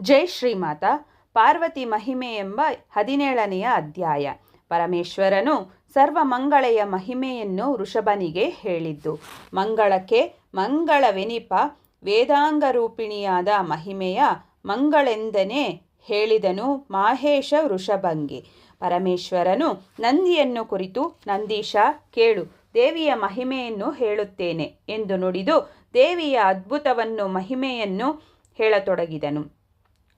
ಜೈ ಶ್ರೀಮಾತ. ಪಾರ್ವತಿ ಮಹಿಮೆ ಎಂಬ 17ನೆಯ ಅಧ್ಯಾಯ. ಪರಮೇಶ್ವರನು ಸರ್ವಮಂಗಳೆಯ ಮಹಿಮೆಯನ್ನು ವೃಷಭನಿಗೆ ಹೇಳಿದ್ದು. ಮಂಗಳಕ್ಕೆ ಮಂಗಳವೆನಿಪ ವೇದಾಂಗರೂಪಿಣಿಯಾದ ಮಹಿಮೆಯ ಮಂಗಳೆಂದನೇ ಹೇಳಿದನು ಮಾಹೇಶ ವೃಷಭಂಗೆ. ಪರಮೇಶ್ವರನು ನಂದಿಯನ್ನು ಕುರಿತು, ನಂದೀಶ ಕೇಳು, ದೇವಿಯ ಮಹಿಮೆಯನ್ನು ಹೇಳುತ್ತೇನೆ ಎಂದು ನುಡಿದು ದೇವಿಯ ಅದ್ಭುತವನ್ನು ಮಹಿಮೆಯನ್ನು ಹೇಳತೊಡಗಿದನು.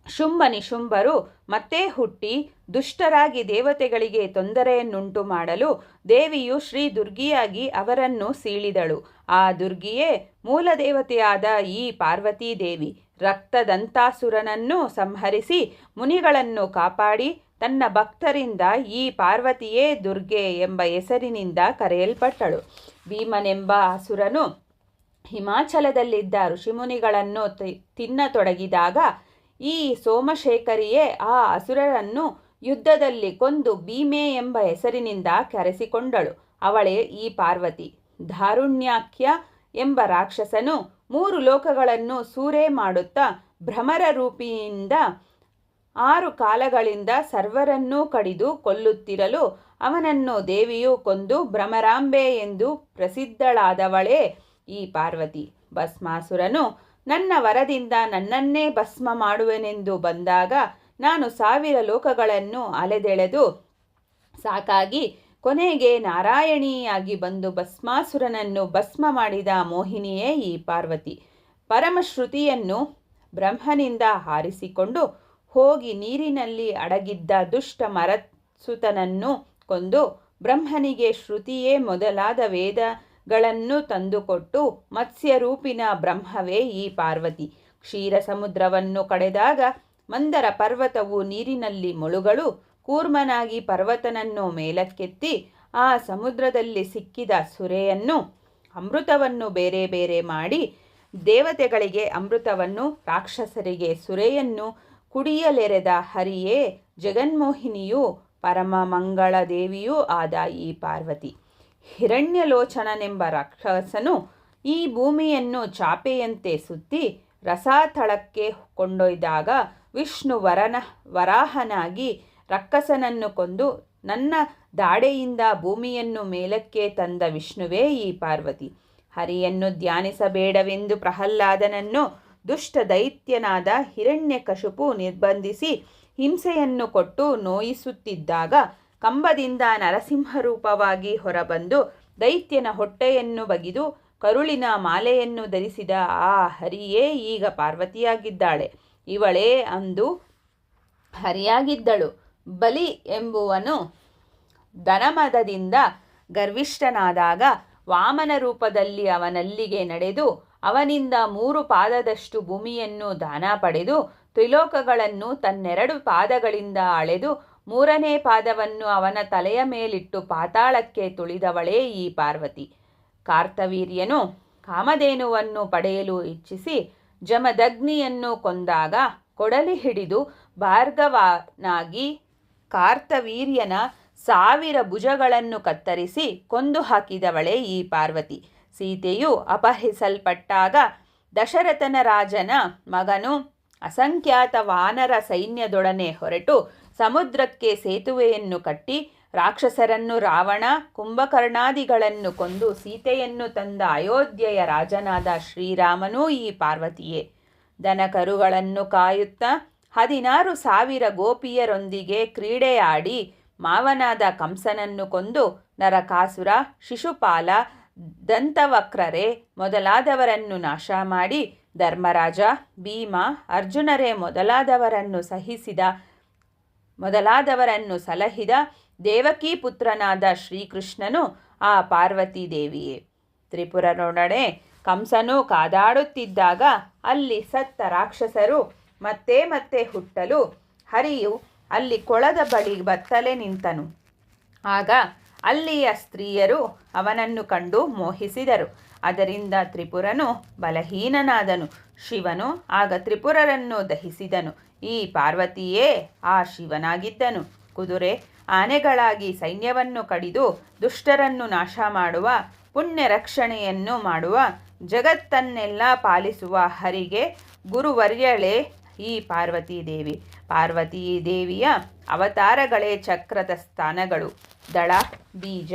ಶುಂಭ ನಿಶುಂಭರು ಮತ್ತೆ ಹುಟ್ಟಿ ದುಷ್ಟರಾಗಿ ದೇವತೆಗಳಿಗೆ ತೊಂದರೆಯನ್ನುಂಟು ಮಾಡಲು ದೇವಿಯು ಶ್ರೀ ದುರ್ಗಿಯಾಗಿ ಅವರನ್ನು ಸೀಳಿದಳು. ಆ ದುರ್ಗಿಯೇ ಮೂಲದೇವತೆಯಾದ ಈ ಪಾರ್ವತೀ ದೇವಿ. ರಕ್ತದಂತಾಸುರನನ್ನು ಸಂಹರಿಸಿ ಮುನಿಗಳನ್ನು ಕಾಪಾಡಿ ತನ್ನ ಭಕ್ತರಿಂದ ಈ ಪಾರ್ವತಿಯೇ ದುರ್ಗೆ ಎಂಬ ಹೆಸರಿನಿಂದ ಕರೆಯಲ್ಪಟ್ಟಳು. ಭೀಮನೆಂಬ ಅಸುರನು ಹಿಮಾಚಲದಲ್ಲಿದ್ದ ಋಷಿಮುನಿಗಳನ್ನು ತಿನ್ನತೊಡಗಿದಾಗ ಈ ಸೋಮಶೇಖರಿಯೇ ಆ ಅಸುರರನ್ನು ಯುದ್ಧದಲ್ಲಿ ಕೊಂದು ಭೀಮೆ ಎಂಬ ಹೆಸರಿನಿಂದ ಕರೆಸಿಕೊಂಡಳು. ಅವಳೇ ಈ ಪಾರ್ವತಿ. ದಾರುಣ್ಯಾಖ್ಯ ಎಂಬ ರಾಕ್ಷಸನು 3 ಲೋಕಗಳನ್ನು ಸೂರೆ ಮಾಡುತ್ತಾ ಭ್ರಮರ ರೂಪಿಯಿಂದ 6 ಕಾಲಗಳಿಂದ ಸರ್ವರನ್ನೂ ಕಡಿದು ಕೊಲ್ಲುತ್ತಿರಲು ಅವನನ್ನು ದೇವಿಯು ಕೊಂದು ಭ್ರಮರಾಂಬೆ ಎಂದು ಪ್ರಸಿದ್ಧಳಾದವಳೇ ಈ ಪಾರ್ವತಿ. ಭಸ್ಮಾಸುರನು ನನ್ನ ವರದಿಂದ ನನ್ನನ್ನೇ ಭಸ್ಮ ಮಾಡುವೆನೆಂದು ಬಂದಾಗ ನಾನು 1000 ಲೋಕಗಳನ್ನು ಅಲೆದೆಳೆದು ಸಾಕಾಗಿ ಕೊನೆಗೆ ನಾರಾಯಣಿಯಾಗಿ ಬಂದು ಭಸ್ಮಾಸುರನನ್ನು ಭಸ್ಮ ಮಾಡಿದ ಮೋಹಿನಿಯೇ ಈ ಪಾರ್ವತಿ. ಪರಮಶ್ರುತಿಯನ್ನು ಬ್ರಹ್ಮನಿಂದ ಹಾರಿಸಿಕೊಂಡು ಹೋಗಿ ನೀರಿನಲ್ಲಿ ಅಡಗಿದ್ದ ದುಷ್ಟ ಮರತ್ಸುತನನ್ನು ಕೊಂದು ಬ್ರಹ್ಮನಿಗೆ ಶ್ರುತಿಯೇ ಮೊದಲಾದ ವೇದಗಳನ್ನು ತಂದುಕೊಟ್ಟು ಮತ್ಸ್ಯರೂಪಿನ ಬ್ರಹ್ಮವೇ ಈ ಪಾರ್ವತಿ. ಕ್ಷೀರ ಸಮುದ್ರವನ್ನು ಕಡೆದಾಗ ಮಂದರ ಪರ್ವತವು ನೀರಿನಲ್ಲಿ ಮುಳುಗಲು ಕೂರ್ಮನಾಗಿ ಪರ್ವತನನ್ನು ಮೇಲಕ್ಕೆತ್ತಿ ಆ ಸಮುದ್ರದಲ್ಲಿ ಸಿಕ್ಕಿದ ಸುರೆಯನ್ನು ಅಮೃತವನ್ನು ಬೇರೆ ಬೇರೆ ಮಾಡಿ ದೇವತೆಗಳಿಗೆ ಅಮೃತವನ್ನು, ರಾಕ್ಷಸರಿಗೆ ಸುರೆಯನ್ನು ಕುಡಿಯಲೆರೆದ ಹರಿಯೇ ಜಗನ್ಮೋಹಿನಿಯೂ ಪರಮ ಮಂಗಳ ದೇವಿಯೂ ಆದ ಈ ಪಾರ್ವತಿ. ಹಿರಣ್ಯಲೋಚನನೆಂಬ ರಾಕ್ಷಸನು ಈ ಭೂಮಿಯನ್ನು ಚಾಪೆಯಂತೆ ಸುತ್ತಿ ರಸಾತಳಕ್ಕೆ ಕೊಂಡೊಯ್ದಾಗ ವಿಷ್ಣು ವರಾಹನಾಗಿ ರಕ್ಕಸನನ್ನು ಕೊಂದು ನನ್ನ ದಾಡೆಯಿಂದ ಭೂಮಿಯನ್ನು ಮೇಲಕ್ಕೆ ತಂದ ವಿಷ್ಣುವೇ ಈ ಪಾರ್ವತಿ. ಹರಿಯನ್ನು ಧ್ಯಾನಿಸಬೇಡವೆಂದು ಪ್ರಹ್ಲಾದನನ್ನು ದುಷ್ಟ ದೈತ್ಯನಾದ ಹಿರಣ್ಯಕಶಿಪು ನಿರ್ಬಂಧಿಸಿ ಹಿಂಸೆಯನ್ನು ಕೊಟ್ಟು ನೋಯಿಸುತ್ತಿದ್ದಾಗ ಕಂಬದಿಂದ ನರಸಿಂಹರೂಪವಾಗಿ ಹೊರಬಂದು ದೈತ್ಯನ ಹೊಟ್ಟೆಯನ್ನು ಬಗಿದು ಕರುಳಿನ ಮಾಲೆಯನ್ನು ಧರಿಸಿದ ಆ ಹರಿಯೇ ಈಗ ಪಾರ್ವತಿಯಾಗಿದ್ದಾಳೆ. ಇವಳೇ ಅಂದು ಹರಿಯಾಗಿದ್ದಳು. ಬಲಿ ಎಂಬುವನು ಧನಮದದಿಂದ ಗರ್ವಿಷ್ಠನಾದಾಗ ವಾಮನ ರೂಪದಲ್ಲಿ ಅವನಲ್ಲಿಗೆ ನಡೆದು ಅವನಿಂದ 3 ಪಾದದಷ್ಟು ಭೂಮಿಯನ್ನು ದಾನ ಪಡೆದು ತ್ರಿಲೋಕಗಳನ್ನು ತನ್ನೆರಡು ಪಾದಗಳಿಂದ ಅಳೆದು 3ನೇ ಪಾದವನ್ನು ಅವನ ತಲೆಯ ಮೇಲಿಟ್ಟು ಪಾತಾಳಕ್ಕೆ ತುಳಿದವಳೇ ಈ ಪಾರ್ವತಿ. ಕಾರ್ತವೀರ್ಯನು ಕಾಮಧೇನುವನ್ನು ಪಡೆಯಲು ಇಚ್ಛಿಸಿ ಜಮದಗ್ನಿಯನ್ನು ಕೊಂದಾಗ ಕೊಡಲಿ ಹಿಡಿದು ಭಾರ್ಗವನಾಗಿ ಕಾರ್ತವೀರ್ಯನ 1000 ಭುಜಗಳನ್ನು ಕತ್ತರಿಸಿ ಕೊಂದು ಹಾಕಿದವಳೇ ಈ ಪಾರ್ವತಿ. ಸೀತೆಯು ಅಪಹರಿಸಲ್ಪಟ್ಟಾಗ ದಶರಥನ ರಾಜನ ಮಗನು ಅಸಂಖ್ಯಾತ ವಾನರ ಸೈನ್ಯದೊಡನೆ ಹೊರಟು ಸಮುದ್ರಕ್ಕೆ ಸೇತುವೆಯನ್ನು ಕಟ್ಟಿ ರಾಕ್ಷಸರನ್ನು, ರಾವಣ ಕುಂಭಕರ್ಣಾದಿಗಳನ್ನು ಕೊಂದು ಸೀತೆಯನ್ನು ತಂದ ಅಯೋಧ್ಯೆಯ ರಾಜನಾದ ಶ್ರೀರಾಮನೂ ಈ ಪಾರ್ವತಿಯೇ. ದನಕರುಗಳನ್ನು ಕಾಯುತ್ತಾ 16,000 ಗೋಪಿಯರೊಂದಿಗೆ ಕ್ರೀಡೆಯಾಡಿ ಮಾವನಾದ ಕಂಸನನ್ನು ಕೊಂದು ನರಕಾಸುರ, ಶಿಶುಪಾಲ, ದಂತವಕ್ರರೆ ಮೊದಲಾದವರನ್ನು ನಾಶ ಮಾಡಿ ಧರ್ಮರಾಜ, ಭೀಮ, ಅರ್ಜುನರೇ ಮೊದಲಾದವರನ್ನು ಸಲಹಿದ ದೇವಕೀ ಪುತ್ರನಾದ ಶ್ರೀಕೃಷ್ಣನು ಆ ಪಾರ್ವತೀ ದೇವಿಯೇ. ತ್ರಿಪುರನೊಡನೆ ಕಂಸನು ಕಾದಾಡುತ್ತಿದ್ದಾಗ ಅಲ್ಲಿ ಸತ್ತ ರಾಕ್ಷಸರು ಮತ್ತೆ ಮತ್ತೆ ಹುಟ್ಟಲು ಹರಿಯು ಅಲ್ಲಿ ಕೊಳದ ಬಳಿ ಬತ್ತಲೆ ನಿಂತನು. ಆಗ ಅಲ್ಲಿಯ ಸ್ತ್ರೀಯರು ಅವನನ್ನು ಕಂಡು ಮೋಹಿಸಿದರು. ಅದರಿಂದ ತ್ರಿಪುರನು ಬಲಹೀನನಾದನು. ಶಿವನು ಆಗ ತ್ರಿಪುರರನ್ನು ದಹಿಸಿದನು. ಈ ಪಾರ್ವತಿಯೇ ಆ ಶಿವನಾಗಿದ್ದನು. ಕುದುರೆ ಆನೆಗಳಾಗಿ ಸೈನ್ಯವನ್ನು ಕಡಿದು ದುಷ್ಟರನ್ನು ನಾಶ ಮಾಡುವ, ಪುಣ್ಯ ರಕ್ಷಣೆಯನ್ನು ಮಾಡುವ, ಜಗತ್ತನ್ನೆಲ್ಲ ಪಾಲಿಸುವ ಹರಿಗೆ ಗುರುವರ್ಯಳೇ ಈ ಪಾರ್ವತೀ ದೇವಿ. ಪಾರ್ವತೀ ದೇವಿಯ ಅವತಾರಗಳೇ ಚಕ್ರದ ಸ್ಥಾನಗಳು, ದಳ, ಬೀಜ,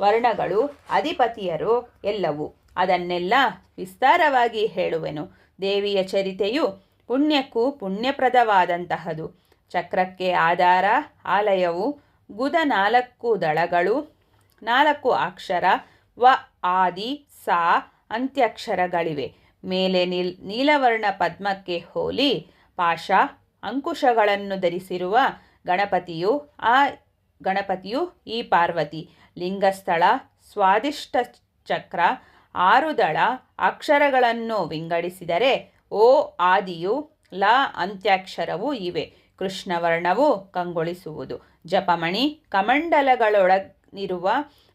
ವರ್ಣಗಳು, ಅಧಿಪತಿಯರು ಎಲ್ಲವೂ. ಅದನ್ನೆಲ್ಲ ವಿಸ್ತಾರವಾಗಿ ಹೇಳುವೆನು. ದೇವಿಯ ಚರಿತೆಯು ಪುಣ್ಯಕ್ಕೂ ಪುಣ್ಯಪ್ರದವಾದಂತಹದು. ಚಕ್ರಕ್ಕೆ ಆಧಾರ ಆಲಯವು, ಗುದ 4 ದಳಗಳು, 4 ಅಕ್ಷರ, ವ, ಆದಿ, ಸಾ ಅಂತ್ಯಕ್ಷರಗಳಿವೆ. ಮೇಲೆ ನೀಲವರ್ಣ ಪದ್ಮಕ್ಕೆ ಹೋಲಿ ಪಾಶ ಅಂಕುಶಗಳನ್ನು ಧರಿಸಿರುವ ಗಣಪತಿಯು ಈ ಪಾರ್ವತಿ. ಲಿಂಗಸ್ಥಳ, ಸ್ವಾದಿಷ್ಟ ಚಕ್ರ, 6 ದಳ ಅಕ್ಷರಗಳನ್ನು ವಿಂಗಡಿಸಿದರೆ ಓ ಆದಿಯು, ಲ ಅಂತ್ಯಾಕ್ಷರವೂ ಇವೆ. ಕೃಷ್ಣವರ್ಣವು ಕಂಗೊಳಿಸುವುದು. ಜಪಮಣಿ ಕಮಂಡಲಗಳೊಳಗಿರುವ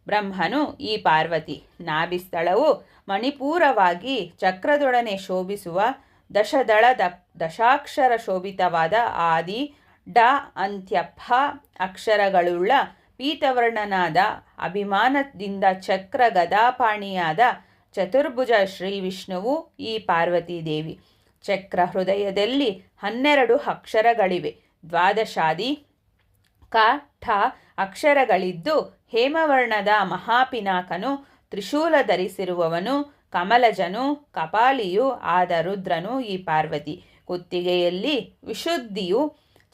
ಬ್ರಹ್ಮನು ಈ ಪಾರ್ವತಿ. ನಾಭಿಸ್ಥಳವು ಮಣಿಪೂರವಾಗಿ ಚಕ್ರದೊಡನೆ ಶೋಭಿಸುವ ದಶದಳ ದಶಾಕ್ಷರ ಶೋಭಿತವಾದ ಆದಿ, ಡ ಅಂತ್ಯ, ಫ ಅಕ್ಷರಗಳುಳ್ಳ ಪೀತವರ್ಣನಾದ ಅಭಿಮಾನದಿಂದ ಚಕ್ರ ಗದಾಪಾಣಿಯಾದ ಚತುರ್ಭುಜ ಶ್ರೀ ವಿಷ್ಣುವು ಈ ಪಾರ್ವತೀ ದೇವಿ. ಚಕ್ರ ಹೃದಯದಲ್ಲಿ 12 ಅಕ್ಷರಗಳಿವೆ. ದ್ವಾದಶಾದಿ ಕ, ಠ ಅಕ್ಷರಗಳಿದ್ದು ಹೇಮವರ್ಣದ ಮಹಾಪಿನಾಕನು, ತ್ರಿಶೂಲ ಧರಿಸಿರುವವನು, ಕಮಲಜನು, ಕಪಾಲಿಯೂ ಆದ ರುದ್ರನು ಈ ಪಾರ್ವತಿ. ಕುತ್ತಿಗೆಯಲ್ಲಿ ವಿಶುದ್ಧಿಯು,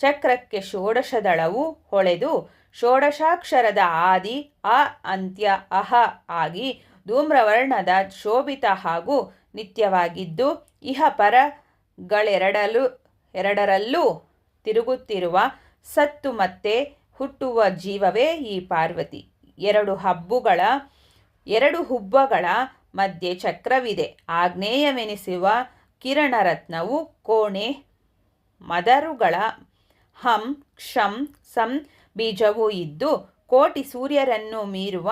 ಚಕ್ರಕ್ಕೆ 16 ದಳವು ಹೊಳೆದು ಷೋಡಶಾಕ್ಷರದ ಆದಿ, ಅ ಅಂತ್ಯ, ಅಹ ಆಗಿ ಧೂಮ್ರವರ್ಣದ ಶೋಭಿತ ಹಾಗೂ ನಿತ್ಯವಾಗಿದ್ದು ಇಹಪರಗಳೆರಡರಲ್ಲೂ ತಿರುಗುತ್ತಿರುವ ಸತ್ತು ಮತ್ತೆ ಹುಟ್ಟುವ ಜೀವವೇ ಈ ಪಾರ್ವತಿ. 2 ಹುಬ್ಬಗಳ ಮಧ್ಯೆ ಚಕ್ರವಿದೆ. ಆಗ್ನೇಯವೆನಿಸುವ ಕಿರಣರತ್ನವು ಕೋಣೆ ಮದರುಗಳ ಹಂ, ಕ್ಷಂ, ಸಂ ಬೀಜವೂ ಇದ್ದು ಕೋಟಿ ಸೂರ್ಯರನ್ನು ಮೀರುವ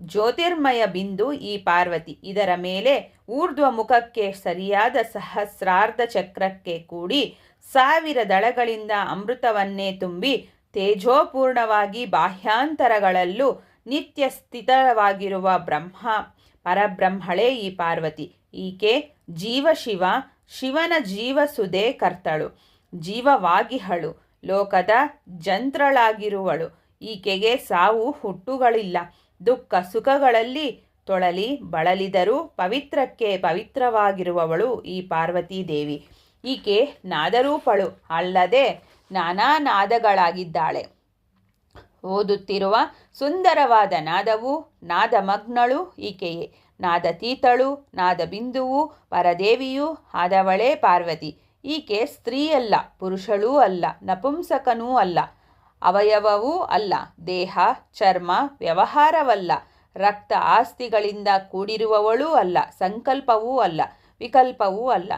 ಜ್ಯೋತಿರ್ಮಯ ಬಿಂದು ಈ ಪಾರ್ವತಿ. ಇದರ ಮೇಲೆ ಊರ್ಧ್ವ ಮುಖಕ್ಕೆ ಸರಿಯಾದ ಸಹಸ್ರಾರ್ಧ ಚಕ್ರಕ್ಕೆ ಕೂಡಿ 1000 ದಳಗಳಿಂದ ಅಮೃತವನ್ನೇ ತುಂಬಿ ತೇಜೋಪೂರ್ಣವಾಗಿ ಬಾಹ್ಯಾಂತರಗಳಲ್ಲೂ ನಿತ್ಯ ಸ್ಥಿತವಾಗಿರುವ ಪರಬ್ರಹ್ಮಳೇ ಈ ಪಾರ್ವತಿ. ಈಕೆ ಜೀವಶಿವ, ಶಿವನ ಜೀವಸುಧೆ ಕರ್ತಳು, ಜೀವವಾಗಿಹಳು, ಲೋಕದ ಜಂತ್ರಳಾಗಿರುವಳು. ಈಕೆಗೆ ಸಾವು ಹುಟ್ಟುಗಳಿಲ್ಲ. ದುಃಖ ಸುಖಗಳಲ್ಲಿ ತೊಳಲಿ ಬಳಲಿದರೂ ಪವಿತ್ರಕ್ಕೆ ಪವಿತ್ರವಾಗಿರುವವಳು ಈ ಪಾರ್ವತೀ ದೇವಿ. ಈಕೆ ನಾದರೂಪಳು, ಅಲ್ಲದೆ ನಾನಾ ನಾದಗಳಾಗಿದ್ದಾಳೆ. ಓದುತ್ತಿರುವ ಸುಂದರವಾದ ನಾದವು ನಾದಮಗ್ನಳು ಈಕೆಯೇ. ನಾದತೀತಳು, ನಾದಬಿಂದುವು, ಪರದೇವಿಯೂ ಆದವಳೇ ಪಾರ್ವತಿ. ಈಕೆ ಸ್ತ್ರೀಯಲ್ಲ, ಪುರುಷಳೂ ಅಲ್ಲ, ನಪುಂಸಕನೂ ಅಲ್ಲ, ಅವಯವವೂ ಅಲ್ಲ, ದೇಹ ಚರ್ಮ ವ್ಯವಹಾರವಲ್ಲ, ರಕ್ತ ಆಸ್ತಿಗಳಿಂದ ಕೂಡಿರುವವಳೂ ಅಲ್ಲ, ಸಂಕಲ್ಪವೂ ಅಲ್ಲ, ವಿಕಲ್ಪವೂ ಅಲ್ಲ.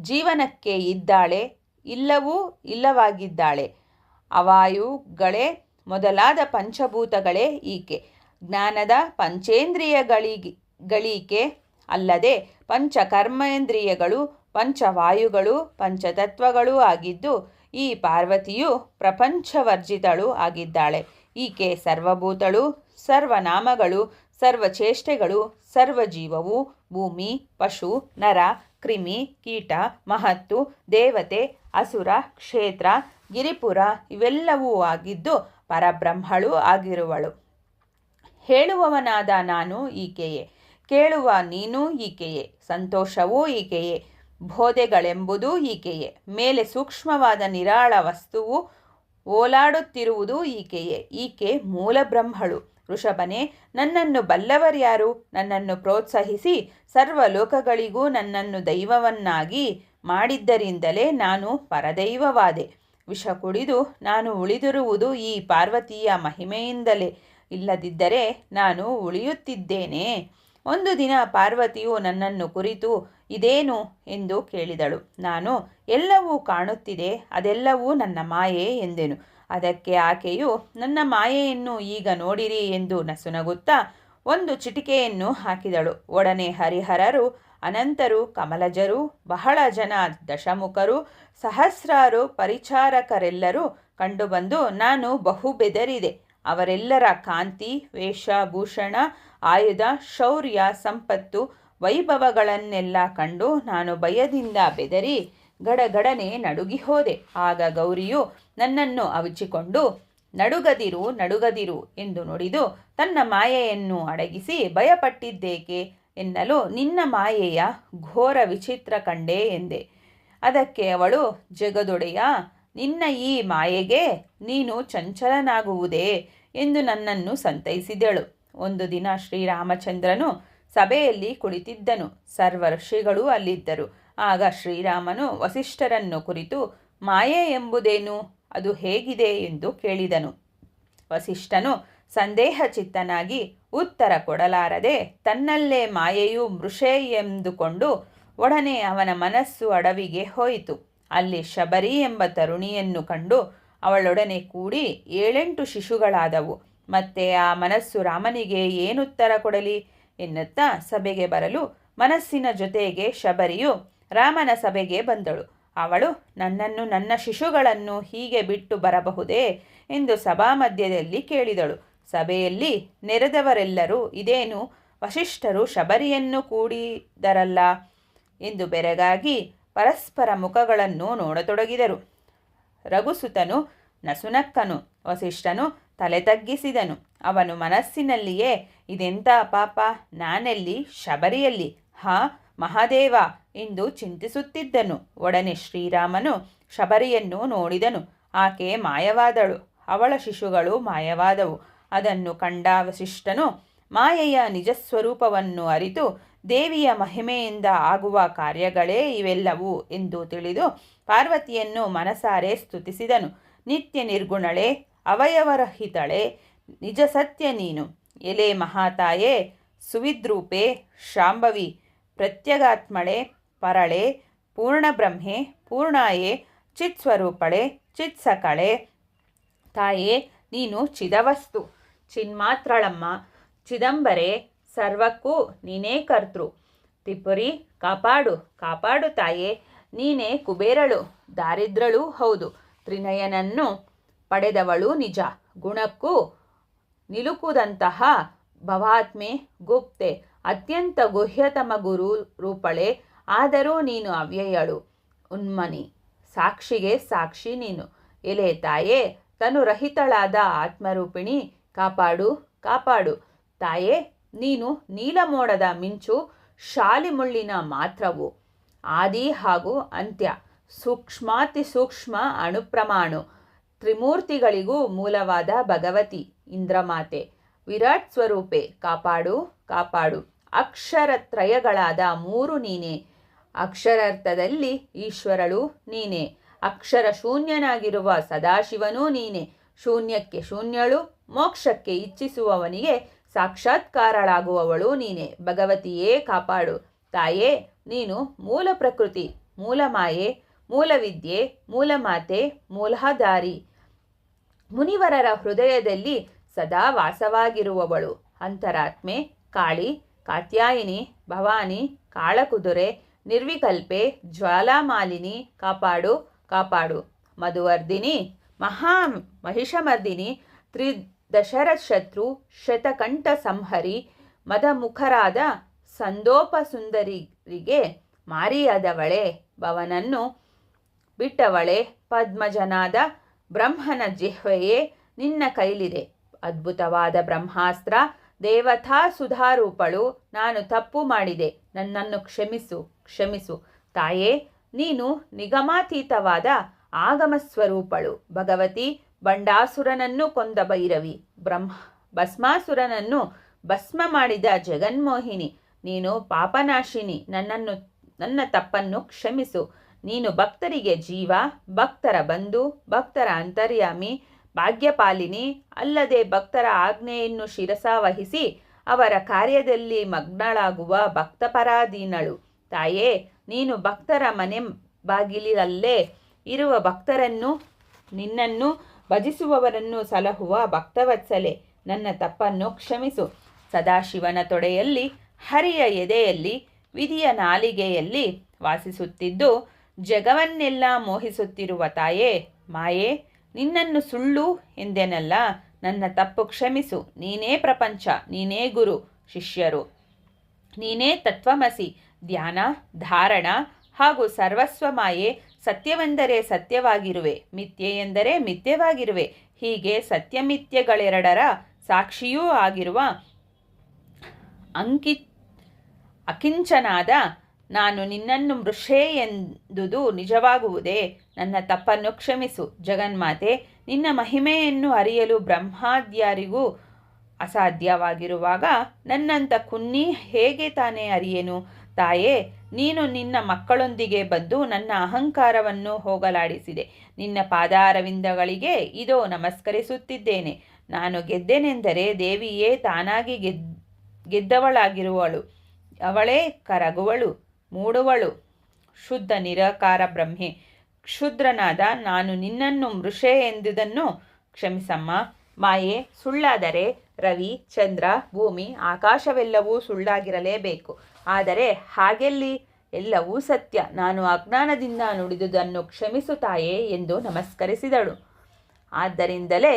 ಜೀವನಕ್ಕೆ ಇದ್ದಾಳೆ, ಇಲ್ಲವೂ ಇಲ್ಲವಾಗಿದ್ದಾಳೆ. ಅವಾಯುಗಳೇ ಮೊದಲಾದ ಪಂಚಭೂತಗಳೇ ಈಕೆ. ಜ್ಞಾನದ ಪಂಚೇಂದ್ರಿಯಗಳೀಕೆ ಅಲ್ಲದೆ ಪಂಚಕರ್ಮೇಂದ್ರಿಯಗಳು, ಪಂಚವಾಯುಗಳು, ಪಂಚತತ್ವಗಳೂ ಆಗಿದ್ದು ಈ ಪಾರ್ವತಿಯು ಪ್ರಪಂಚವರ್ಜಿತಳು ಆಗಿದ್ದಾಳೆ. ಈಕೆ ಸರ್ವಭೂತಳು, ಸರ್ವನಾಮಗಳು, ಸರ್ವಚೇಷ್ಟೆಗಳು, ಸರ್ವಜೀವವು, ಭೂಮಿ, ಪಶು, ನರ, ಕ್ರಿಮಿ, ಕೀಟ, ಮಹತ್ತು, ದೇವತೆ, ಅಸುರ, ಕ್ಷೇತ್ರ, ಗಿರಿಪುರ ಇವೆಲ್ಲವೂ ಆಗಿದ್ದು ಪರಬ್ರಹ್ಮಳು ಆಗಿರುವಳು. ಹೇಳುವವನಾದ ನಾನು ಈಕೆಯೇ, ಕೇಳುವ ನೀನು ಈಕೆಯೇ, ಸಂತೋಷವೂ ಈಕೆಯೇ, ಬೋಧೆಗಳೆಂಬುದೂ ಈಕೆಯೇ, ಮೇಲೆ ಸೂಕ್ಷ್ಮವಾದ ನಿರಾಳ ವಸ್ತುವು ಓಲಾಡುತ್ತಿರುವುದು ಈಕೆಯೇ. ಈಕೆ ಮೂಲಬ್ರಹ್ಮಳು. ಋಷಭನೇ, ನನ್ನನ್ನು ಬಲ್ಲವರ್ಯಾರು? ನನ್ನನ್ನು ಪ್ರೋತ್ಸಾಹಿಸಿ ಸರ್ವಲೋಕಗಳಿಗೂ ನನ್ನನ್ನು ದೈವವನ್ನಾಗಿ ಮಾಡಿದ್ದರಿಂದಲೇ ನಾನು ಪರದೈವವಾದೆ. ವಿಷ ಕುಡಿದು ನಾನು ಉಳಿದಿರುವುದು ಈ ಪಾರ್ವತಿಯ ಮಹಿಮೆಯಿಂದಲೇ. ಇಲ್ಲದಿದ್ದರೆ ನಾನು ಉಳಿಯುತ್ತಿದ್ದೇನೆ. ಒಂದು ದಿನ ಪಾರ್ವತಿಯು ನನ್ನನ್ನು ಕುರಿತು ಇದೇನು ಎಂದು ಕೇಳಿದಳು. ನಾನು ಎಲ್ಲವೂ ಕಾಣುತ್ತಿದೆ, ಅದೆಲ್ಲವೂ ನನ್ನ ಮಾಯೆ ಎಂದೆನು. ಅದಕ್ಕೆ ಆಕೆಯು ನನ್ನ ಮಾಯೆಯನ್ನು ಈಗ ನೋಡಿರಿ ಎಂದು ನಸುನಗುತ್ತಾ ಒಂದು ಚಿಟಿಕೆಯನ್ನು ಹಾಕಿದಳು. ಒಡನೆ ಹರಿಹರರು, ಅನಂತರು, ಕಮಲಜರು, ಬಹಳ ಜನ ದಶಮುಖರು, ಸಹಸ್ರಾರು ಪರಿಚಾರಕರೆಲ್ಲರೂ ಕಂಡುಬಂದು ನಾನು ಬಹು ಬೆದರಿದೆ. ಅವರೆಲ್ಲರ ಕಾಂತಿ, ವೇಷಭೂಷಣ, ಆಯುಧ, ಶೌರ್ಯ, ಸಂಪತ್ತು, ವೈಭವಗಳನ್ನೆಲ್ಲ ಕಂಡು ನಾನು ಭಯದಿಂದ ಬೆದರಿ ಗಡಗಡನೆ ನಡುಗಿ ಹೋದೆ. ಆಗ ಗೌರಿಯು ನನ್ನನ್ನು ಅವಿಚಿಕೊಂಡು ನಡುಗದಿರು ನಡುಗದಿರು ಎಂದು ನುಡಿದು ತನ್ನ ಮಾಯೆಯನ್ನು ಅಡಗಿಸಿ ಭಯಪಟ್ಟಿದ್ದೇಕೆ ಎನ್ನಲು ನಿನ್ನ ಮಾಯೆಯ ಘೋರ ವಿಚಿತ್ರ ಕಂಡೆ ಎಂದೆ. ಅದಕ್ಕೆ ಅವಳು, ಜಗದೊಡೆಯ, ನಿನ್ನ ಈ ಮಾಯೆಗೆ ನೀನು ಚಂಚಲನಾಗುವುದೇ ಎಂದು ನನ್ನನ್ನು ಸಂತೈಸಿದಳು. ಒಂದು ದಿನ ಶ್ರೀರಾಮಚಂದ್ರನು ಸಭೆಯಲ್ಲಿ ಕುಳಿತಿದ್ದನು. ಸರ್ವ ಋಷಿಗಳೂ ಅಲ್ಲಿದ್ದರು. ಆಗ ಶ್ರೀರಾಮನು ವಸಿಷ್ಠರನ್ನು ಕುರಿತು ಮಾಯೆ ಎಂಬುದೇನು, ಅದು ಹೇಗಿದೆ ಎಂದು ಕೇಳಿದನು. ವಸಿಷ್ಠನು ಸಂದೇಹಚಿತ್ತನಾಗಿ ಉತ್ತರ ಕೊಡಲಾರದೆ ತನ್ನಲ್ಲೇ ಮಾಯೆಯು ಮೃಷೆ ಎಂದುಕೊಂಡು ಒಡನೆ ಅವನ ಮನಸ್ಸು ಅಡವಿಗೆ ಹೋಯಿತು. ಅಲ್ಲಿ ಶಬರಿ ಎಂಬ ತರುಣಿಯನ್ನು ಕಂಡು ಅವಳೊಡನೆ ಕೂಡಿ 7-8 ಶಿಶುಗಳಾದವು. ಮತ್ತೆ ಆ ಮನಸ್ಸು ರಾಮನಿಗೆ ಏನುತ್ತರ ಕೊಡಲಿ ಎನ್ನುತ್ತಾ ಸಭೆಗೆ ಬರಲು ಮನಸ್ಸಿನ ಜೊತೆಗೆ ಶಬರಿಯು ರಾಮನ ಸಭೆಗೆ ಬಂದಳು. ಅವಳು ನನ್ನನ್ನು ನನ್ನ ಶಿಶುಗಳನ್ನು ಹೀಗೆ ಬಿಟ್ಟು ಬರಬಹುದೇ ಎಂದು ಸಭಾಮಧ್ಯದಲ್ಲಿ ಕೇಳಿದಳು. ಸಭೆಯಲ್ಲಿ ನೆರೆದವರೆಲ್ಲರೂ ಇದೇನು ವಸಿಷ್ಠರು ಶಬರಿಯನ್ನು ಕೂಡಿದರಲ್ಲ ಎಂದು ಬೆರಗಾಗಿ ಪರಸ್ಪರ ಮುಖಗಳನ್ನು ನೋಡತೊಡಗಿದರು. ರಘುಸುತನು ನಸುನಕ್ಕನು. ವಸಿಷ್ಠನು ತಲೆ ತಗ್ಗಿಸಿದನು. ಅವನು ಮನಸ್ಸಿನಲ್ಲಿಯೇ ಇದೆಂಥ ಪಾಪ, ನಾನೆಲ್ಲಿ ಶಬರಿಯಲ್ಲಿ, ಹಾ ಮಹಾದೇವ ಎಂದು ಚಿಂತಿಸುತ್ತಿದ್ದನು. ಒಡನೆ ಶ್ರೀರಾಮನು ಶಬರಿಯನ್ನು ನೋಡಿದನು. ಆಕೆ ಮಾಯವಾದಳು. ಅವಳ ಶಿಶುಗಳು ಮಾಯವಾದವು. ಅದನ್ನು ಕಂಡ ವಸಿಷ್ಠನು ಮಾಯೆಯ ನಿಜಸ್ವರೂಪವನ್ನು ಅರಿತು ದೇವಿಯ ಮಹಿಮೆಯಿಂದ ಆಗುವ ಕಾರ್ಯಗಳೇ ಇವೆಲ್ಲವೂ ಎಂದು ತಿಳಿದು ಪಾರ್ವತಿಯನ್ನು ಮನಸಾರೆ ಸ್ತುತಿಸಿದನು. ನಿತ್ಯ ನಿರ್ಗುಣಳೆ, ಅವಯವರಹಿತಳೆ, ನಿಜ ಸತ್ಯ ನೀನು. ಎಲೆ ಮಹಾತಾಯೇ, ಸುವಿದ್ರೂಪೆ, ಶಾಂಭವಿ, ಪ್ರತ್ಯಗಾತ್ಮಳೆ, ಪರಳೆ, ಪೂರ್ಣಬ್ರಹ್ಮೆ, ಪೂರ್ಣಾಯೇ, ಚಿತ್ಸ್ವರೂಪಳೆ, ಚಿತ್ಸಕಳೆ. ತಾಯೇ, ನೀನು ಚಿದವಸ್ತು, ಚಿನ್ಮಾತ್ರಳಮ್ಮ, ಚಿದಂಬರೆ, ಸರ್ವಕ್ಕೂ ನೀನೇ ಕರ್ತೃ. ತ್ರಿಪುರಿ, ಕಾಪಾಡು ಕಾಪಾಡು ತಾಯೇ, ನೀನೇ ಕುಬೇರಳು, ದಾರಿದ್ರಳೂ ಹೌದು. ತ್ರಿನಯನನ್ನು ಪಡೆದವಳು ನಿಜ. ಗುಣಕ್ಕೂ ನಿಲುಕುದಂತಹ ಭವಾತ್ಮೆ, ಗುಪ್ತೆ, ಅತ್ಯಂತ ಗುಹ್ಯತಮ ಗುರು ರೂಪಳೆ. ಆದರೂ ನೀನು ಅವ್ಯಯಳು, ಉನ್ಮನಿ, ಸಾಕ್ಷಿಗೆ ಸಾಕ್ಷಿ ನೀನು. ಎಲೆ ತಾಯೇ, ತನುರಹಿತಳಾದ ಆತ್ಮರೂಪಿಣಿ, ಕಾಪಾಡು ಕಾಪಾಡು. ತಾಯೇ, ನೀನು ನೀಲಮೋಡದ ಮಿಂಚು, ಶಾಲಿಮುಳ್ಳಿನ ಮಾತ್ರವು, ಆದಿ ಹಾಗೂ ಅಂತ್ಯ, ಸೂಕ್ಷ್ಮಾತಿ ಸೂಕ್ಷ್ಮ ಅಣುಪ್ರಮಾಣು, ತ್ರಿಮೂರ್ತಿಗಳಿಗೂ ಮೂಲವಾದ ಭಗವತಿ, ಇಂದ್ರಮಾತೆ, ವಿರಾಟ್ ಸ್ವರೂಪೆ, ಕಾಪಾಡು ಕಾಪಾಡು. ಅಕ್ಷರತ್ರಯಗಳಾದ 3 ನೀನೇ. ಅಕ್ಷರಾರ್ಥದಲ್ಲಿ ಈಶ್ವರಳು ನೀನೇ. ಅಕ್ಷರ ಶೂನ್ಯನಾಗಿರುವ ಸದಾಶಿವನೂ ನೀನೇ. ಶೂನ್ಯಕ್ಕೆ ಶೂನ್ಯಳು, ಮೋಕ್ಷಕ್ಕೆ ಇಚ್ಛಿಸುವವನಿಗೆ ಸಾಕ್ಷಾತ್ಕಾರಳಾಗುವವಳು ನೀನೇ. ಭಗವತಿಯೇ ಕಾಪಾಡು. ತಾಯೇ, ನೀನು ಮೂಲ ಪ್ರಕೃತಿ, ಮೂಲ ಮಾಯೆ, ಮೂಲವಿದ್ಯೆ, ಮೂಲಮಾತೆ, ಮೂಲಾಧಾರಿ, ಮುನಿವರರ ಹೃದಯದಲ್ಲಿ ಸದಾ ವಾಸವಾಗಿರುವವಳು. ಅಂತರಾತ್ಮೆ, ಕಾಳಿ, ಕಾತ್ಯಾಯಿನಿ, ಭವಾನಿ, ಕಾಳಕುದುರೆ, ನಿರ್ವಿಕಲ್ಪೆ, ಜ್ವಾಲಾಮಾಲಿನಿ, ಕಾಪಾಡು ಕಾಪಾಡು. ಮಧುವರ್ಧಿನಿ, ಮಹಿಷಮರ್ದಿನಿ, ತ್ರಿದಶರಶತ್ರು, ಶತಕಂಠ ಸಂಹರಿ, ಮದಮುಖರಾದ ಸಂದೋಪಸುಂದರಿಗೆ ಮಾರಿಯಾದವಳೆ, ಭವನನ್ನು ಬಿಟ್ಟವಳೆ, ಪದ್ಮಜನಾದ ಬ್ರಹ್ಮನ ಜಿಹ್ವೆಯೇ ನಿನ್ನ ಕೈಲಿದೆ. ಅದ್ಭುತವಾದ ಬ್ರಹ್ಮಾಸ್ತ್ರ, ದೇವತಾ ಸುಧಾರೂಪಳು. ನಾನು ತಪ್ಪು ಮಾಡಿದೆ, ನನ್ನನ್ನು ಕ್ಷಮಿಸು ಕ್ಷಮಿಸು. ತಾಯೇ, ನೀನು ನಿಗಮಾತೀತವಾದ ಆಗಮಸ್ವರೂಪಳು. ಭಗವತಿ, ಬಂಡಾಸುರನನ್ನು ಕೊಂದ ಭೈರವಿ, ಭಸ್ಮಾಸುರನನ್ನು ಭಸ್ಮ ಮಾಡಿದ ಜಗನ್ಮೋಹಿನಿ, ನೀನು ಪಾಪನಾಶಿನಿ. ನನ್ನ ತಪ್ಪನ್ನು ಕ್ಷಮಿಸು. ನೀನು ಭಕ್ತರಿಗೆ ಜೀವ, ಭಕ್ತರ ಬಂಧು, ಭಕ್ತರ ಅಂತರ್ಯಾಮಿ, ಭಾಗ್ಯಪಾಲಿನಿ. ಅಲ್ಲದೆ ಭಕ್ತರ ಆಜ್ಞೆಯನ್ನು ಶಿರಸಾವಹಿಸಿ ಅವರ ಕಾರ್ಯದಲ್ಲಿ ಮಗ್ನಳಾಗುವ ಭಕ್ತಪರಾಧೀನಳು. ತಾಯೇ, ನೀನು ಭಕ್ತರ ಮನೆ ಬಾಗಿಲಲ್ಲೇ ಇರುವ ಭಕ್ತರನ್ನು, ನಿನ್ನನ್ನು ಭಜಿಸುವವರನ್ನು ಸಲಹುವ ಭಕ್ತವತ್ಸಲೆ. ನನ್ನ ತಪ್ಪನ್ನು ಕ್ಷಮಿಸು. ಸದಾಶಿವನ ತೊಡೆಯಲ್ಲಿ, ಹರಿಯ ಎದೆಯಲ್ಲಿ, ವಿಧಿಯ ನಾಲಿಗೆಯಲ್ಲಿ ವಾಸಿಸುತ್ತಿದ್ದು ಜಗವನ್ನೆಲ್ಲ ಮೋಹಿಸುತ್ತಿರುವ ತಾಯೇ, ಮಾಯೆ, ನಿನ್ನನ್ನು ಸುಳ್ಳು ಎಂದೆನಲ್ಲ. ನನ್ನ ತಪ್ಪು ಕ್ಷಮಿಸು. ನೀನೇ ಪ್ರಪಂಚ, ನೀನೇ ಗುರು, ಶಿಷ್ಯರು, ನೀನೇ ತತ್ವಮಸಿ, ಧ್ಯಾನ, ಧಾರಣ ಹಾಗೂ ಸರ್ವಸ್ವ ಮಾಯೆ, ಸತ್ಯವೆಂದರೆ ಸತ್ಯವಾಗಿರುವೆ, ಮಿಥ್ಯೆ ಎಂದರೆ ಮಿಥ್ಯವಾಗಿರುವೆ. ಹೀಗೆ ಸತ್ಯಮಿಥ್ಯಗಳೆರಡರ ಸಾಕ್ಷಿಯೂ ಆಗಿರುವ ಅಕಿಂಚನಾದ ನಾನು ನಿನ್ನನ್ನು ಮೃಷೆ ಎಂದುದು ನಿಜವಾಗುವುದೇ? ನನ್ನ ತಪ್ಪನ್ನು ಕ್ಷಮಿಸು ಜಗನ್ಮಾತೆ. ನಿನ್ನ ಮಹಿಮೆಯನ್ನು ಅರಿಯಲು ಬ್ರಹ್ಮಾದ್ಯರಿಗೂ ಅಸಾಧ್ಯವಾಗಿರುವಾಗ ನನ್ನಂಥ ಕುನ್ನಿ ಹೇಗೆ ತಾನೇ ಅರಿಯೇನು? ತಾಯೇ, ನೀನು ನಿನ್ನ ಮಕ್ಕಳೊಂದಿಗೆ ಬಂದು ನನ್ನ ಅಹಂಕಾರವನ್ನು ಹೋಗಲಾಡಿಸಿದೆ. ನಿನ್ನ ಪಾದಾರವಿಂದಗಳಿಗೆ ಇದೋ ನಮಸ್ಕರಿಸುತ್ತಿದ್ದೇನೆ. ನಾನು ಗೆದ್ದೆನೆಂದರೆ ದೇವಿಯೇ ತಾನಾಗಿ ಗೆದ್ದವಳಾಗಿರುವಳು. ಅವಳೇ ಕರಗುವಳು, ಮೂಡುವಳು. ಶುದ್ಧ ನಿರಾಕಾರ ಬ್ರಹ್ಮೆ, ಕ್ಷುದ್ರನಾದ ನಾನು ನಿನ್ನನ್ನು ಮೃಷೆ ಎಂದುದನ್ನು ಕ್ಷಮಿಸಮ್ಮ. ಮಾಯೆ ಸುಳ್ಳಾದರೆ ರವಿ, ಚಂದ್ರ, ಭೂಮಿ, ಆಕಾಶವೆಲ್ಲವೂ ಸುಳ್ಳಾಗಿರಲೇಬೇಕು. ಆದರೆ ಹಾಗೆಲ್ಲಿ? ಎಲ್ಲವೂ ಸತ್ಯ. ನಾನು ಅಜ್ಞಾನದಿಂದ ನುಡಿದುದನ್ನು ಕ್ಷಮಿಸು ತಾಯೇ ಎಂದು ನಮಸ್ಕರಿಸಿದಳು. ಆದ್ದರಿಂದಲೇ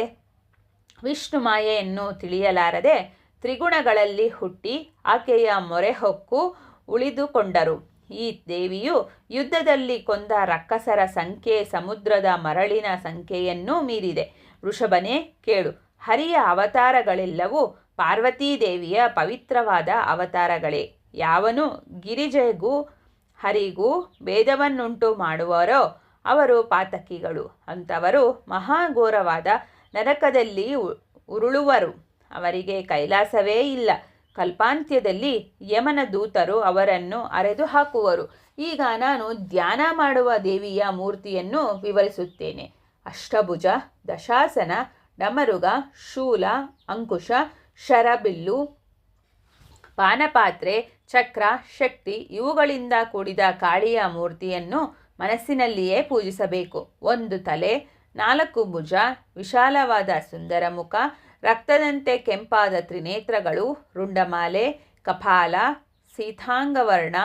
ವಿಷ್ಣು ಮಾಯೆಯನ್ನು ತಿಳಿಯಲಾರದೆ ತ್ರಿಗುಣಗಳಲ್ಲಿ ಹುಟ್ಟಿ ಆಕೆಯ ಮೊರೆಹೊಕ್ಕು ಉಳಿದುಕೊಂಡರು. ಈ ದೇವಿಯು ಯುದ್ಧದಲ್ಲಿ ಕೊಂದ ರಕ್ಕಸರ ಸಂಖ್ಯೆ ಸಮುದ್ರದ ಮರಳಿನ ಸಂಖ್ಯೆಯನ್ನೂ ಮೀರಿದೆ. ವೃಷಭನೇ ಕೇಳು, ಹರಿಯ ಅವತಾರಗಳೆಲ್ಲವೂ ಪಾರ್ವತೀದೇವಿಯ ಪವಿತ್ರವಾದ ಅವತಾರಗಳೇ. ಯಾವನು ಗಿರಿಜೆಗೂ ಹರಿಗೂ ಭೇದವನ್ನುಂಟು ಮಾಡುವರೋ ಅವರು ಪಾತಕಿಗಳು. ಅಂಥವರು ಮಹಾಘೋರವಾದ ನರಕದಲ್ಲಿ ಉರುಳುವರು. ಅವರಿಗೆ ಕೈಲಾಸವೇ ಇಲ್ಲ. ಕಲ್ಪಾಂತ್ಯದಲ್ಲಿ ಯಮನ ದೂತರು ಅವರನ್ನು ಅರೆದು ಹಾಕುವರು. ಈಗ ನಾನು ಧ್ಯಾನ ಮಾಡುವ ದೇವಿಯ ಮೂರ್ತಿಯನ್ನು ವಿವರಿಸುತ್ತೇನೆ. ಅಷ್ಟಭುಜ, ದಶಾಸನ, ಡಮರುಗ, ಶೂಲ, ಅಂಕುಶ, ಶರಬಿಲ್ಲು, ಪಾನಪಾತ್ರೆ, ಚಕ್ರ, ಶಕ್ತಿ ಇವುಗಳಿಂದ ಕೂಡಿದ ಕಾಳಿಯ ಮೂರ್ತಿಯನ್ನು ಮನಸ್ಸಿನಲ್ಲಿಯೇ ಪೂಜಿಸಬೇಕು. ಒಂದು ತಲೆ, 4 ಭುಜ, ವಿಶಾಲವಾದ ಸುಂದರ ಮುಖ, ರಕ್ತದಂತೆ ಕೆಂಪಾದ ತ್ರಿನೇತ್ರಗಳು, ರುಂಡಮಾಲೆ, ಕಪಾಲ, ಸೀತಾಂಗವರ್ಣ,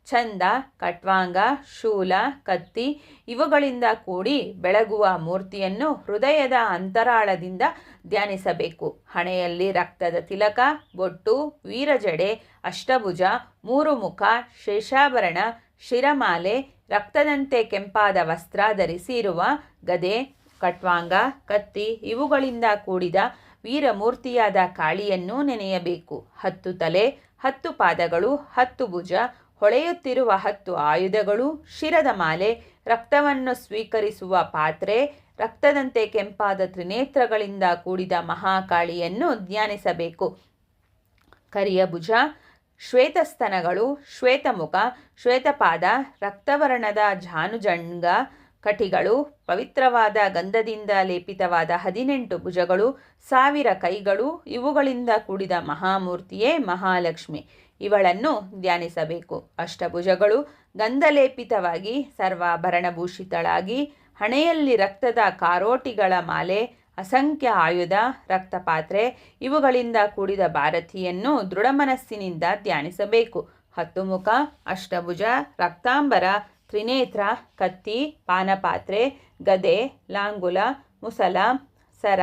ಚಂದ, ಕಟ್ವಾಂಗ, ಶೂಲ, ಕತ್ತಿ ಇವುಗಳಿಂದ ಕೂಡಿ ಬೆಳಗುವ ಮೂರ್ತಿಯನ್ನು ಹೃದಯದ ಅಂತರಾಳದಿಂದ ಧ್ಯಾನಿಸಬೇಕು. ಹಣೆಯಲ್ಲಿ ರಕ್ತದ ತಿಲಕ, ಬೊಟ್ಟು, ವೀರಜಡೆ, ಅಷ್ಟಭುಜ, 3 ಮುಖ, ಶೇಷಾಭರಣ, ಶಿರಮಾಲೆ, ರಕ್ತದಂತೆ ಕೆಂಪಾದ ವಸ್ತ್ರ ಧರಿಸಿರುವ ಗದೆ, ಕಟ್ವಾಂಗ, ಕತ್ತಿ ಇವುಗಳಿಂದ ಕೂಡಿದ ವೀರಮೂರ್ತಿಯಾದ ಕಾಳಿಯನ್ನು ನೆನೆಯಬೇಕು. 10 ತಲೆ, 10 ಪಾದಗಳು, 10 ಭುಜ, ಹೊಳೆಯುತ್ತಿರುವ 10 ಆಯುಧಗಳು, ಶಿರದ ಮಾಲೆ, ರಕ್ತವನ್ನು ಸ್ವೀಕರಿಸುವ ಪಾತ್ರೆ, ರಕ್ತದಂತೆ ಕೆಂಪಾದ ತ್ರಿನೇತ್ರಗಳಿಂದ ಕೂಡಿದ ಮಹಾಕಾಳಿಯನ್ನು ಧ್ಯಾನಿಸಬೇಕು. ಕರಿಯ ಭುಜ, ಶ್ವೇತಸ್ತನಗಳು, ಶ್ವೇತಮುಖ, ಶ್ವೇತಪಾದ, ರಕ್ತವರ್ಣದ ಜಾನುಜಂಗ ಕಟಿಗಳು, ಪವಿತ್ರವಾದ ಗಂಧದಿಂದ ಲೇಪಿತವಾದ 18 ಭುಜಗಳು, 1000 ಕೈಗಳು ಇವುಗಳಿಂದ ಕೂಡಿದ ಮಹಾಮೂರ್ತಿಯೇ ಮಹಾಲಕ್ಷ್ಮಿ. ಇವಳನ್ನು ಧ್ಯಾನಿಸಬೇಕು. ಅಷ್ಟಭುಜಗಳು ಗಂಧಲೇಪಿತವಾಗಿ ಸರ್ವಾಭರಣಭೂಷಿತಳಾಗಿ, ಹಣೆಯಲ್ಲಿ ರಕ್ತದ ಕಾರೋಟಿಗಳ ಮಾಲೆ, ಅಸಂಖ್ಯ ಆಯುಧ, ರಕ್ತಪಾತ್ರೆ ಇವುಗಳಿಂದ ಕೂಡಿದ ಭಾರತಿಯನ್ನು ದೃಢಮನಸ್ಸಿನಿಂದ ಧ್ಯಾನಿಸಬೇಕು. 10 ಮುಖ, ಅಷ್ಟಭುಜ, ರಕ್ತಾಂಬರ, ತ್ರಿನೇತ್ರ, ಕತ್ತಿ, ಪಾನಪಾತ್ರೆ, ಗದೆ, ಲಾಂಗುಲ, ಮುಸಲ, ಸರ,